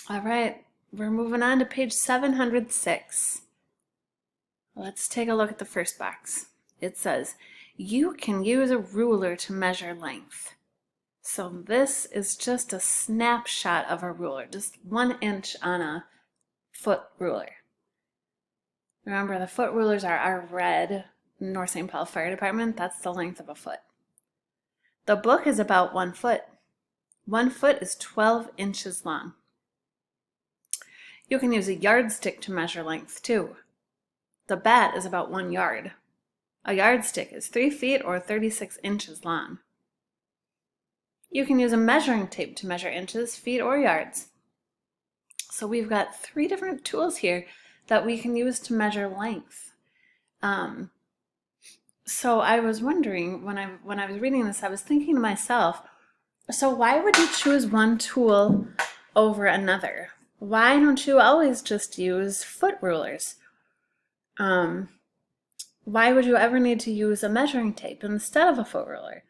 All right, we're moving on to page 706. Let's take a look at the first box. It says, you can use a ruler to measure length. So this is just a snapshot of a ruler, just 1 inch on a foot ruler. Remember, the foot rulers are our red North St. Paul Fire Department. That's the length of a foot. The book is about 1 foot. 1 foot is 12 inches long. You can use a yardstick to measure length too. The bat is about 1 yard. A yardstick is 3 feet or 36 inches long. You can use a measuring tape to measure inches, feet, or yards. So we've got 3 different tools here that we can use to measure length. So I was wondering, when I was reading this, I was thinking to myself, so why would you choose one tool over another? Why don't you always just use foot rulers? Why would you ever need to use a measuring tape instead of a foot ruler?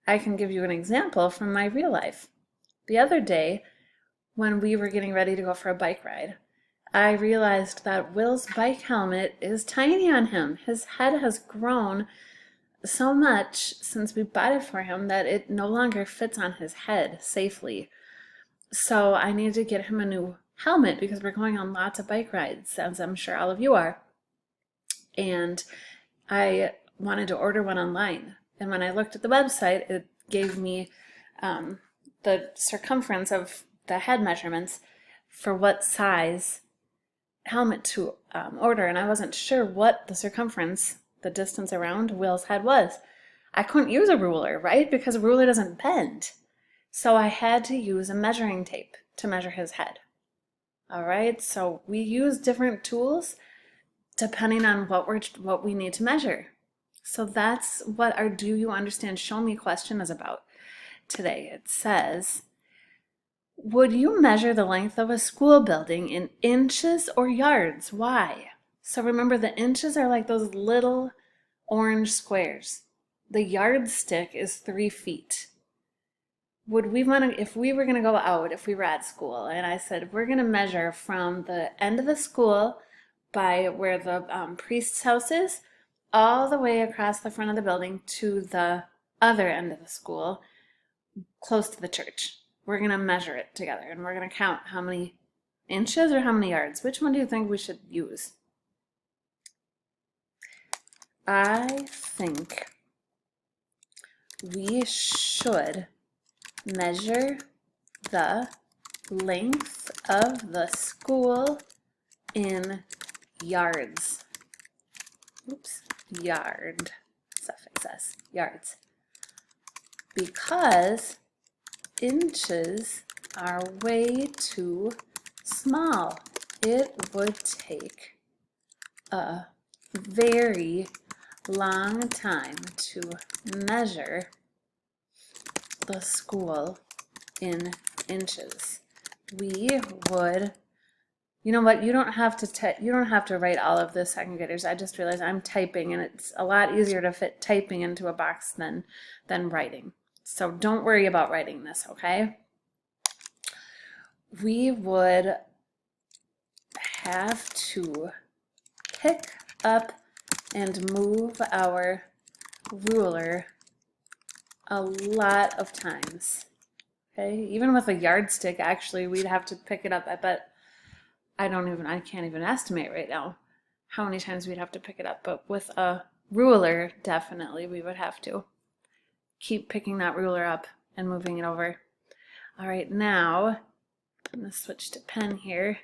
I can give you an example from my real life. The other day, when we were getting ready to go for a bike ride, I realized that Will's bike helmet is tiny on him. His head has grown so much since we bought it for him that it no longer fits on his head safely. So I need to get him a new helmet because we're going on lots of bike rides, as I'm sure all of you are. And I wanted to order one online. And when I looked at the website, it gave me the circumference of the head measurements for what size helmet to order. And I wasn't sure what the circumference, the distance around Will's head was. I couldn't use a ruler, right? Because a ruler doesn't bend. So I had to use a measuring tape to measure his head. All right, so we use different tools depending on what we need to measure. So that's what our Do You Understand Show Me question is about today. It says, would you measure the length of a school building in inches or yards? Why? So remember, the inches are like those little orange squares. The yardstick is 3 feet. Would we want to, if we were going to go out, if we were at school, and I said, we're going to measure from the end of the school by where the priest's house is, all the way across the front of the building to the other end of the school, close to the church. We're going to measure it together, and we're going to count how many inches or how many yards. Which one do you think we should use? I think we should measure the length of the school in yards. Oops, yard, suffix S, yards. Because inches are way too small. It would take a very long time to measure the school in inches. We would, you know what, you don't have to write all of this, second graders. I just realized I'm typing, and it's a lot easier to fit typing into a box than writing. So don't worry about writing this, okay? We would have to pick up and move our ruler a lot of times. Okay, even with a yardstick, actually, we'd have to pick it up. I bet I can't even estimate right now how many times we'd have to pick it up. But with a ruler, definitely we would have to keep picking that ruler up and moving it over. All right, now I'm going to switch to pen here.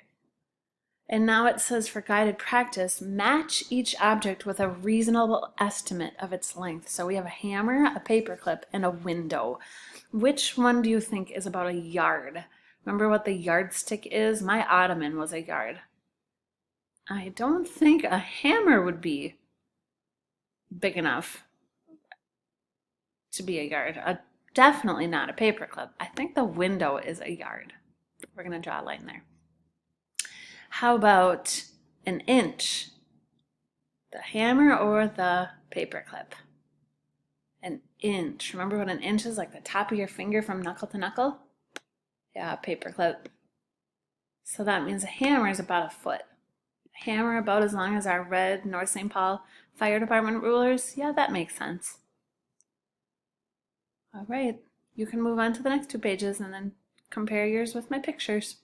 And now it says, for guided practice, match each object with a reasonable estimate of its length. So we have a hammer, a paperclip, and a window. Which one do you think is about a yard? Remember what the yardstick is? My ottoman was a yard. I don't think a hammer would be big enough to be a yard. Definitely not a paperclip. I think the window is a yard. We're going to draw a line there. How about an inch? The hammer or the paperclip? An inch. Remember what an inch is? Like the top of your finger from knuckle to knuckle? Yeah, paperclip. So that means a hammer is about a foot. A hammer about as long as our red North St. Paul Fire Department rulers? Yeah, that makes sense. All right, you can move on to the next 2 pages and then compare yours with my pictures.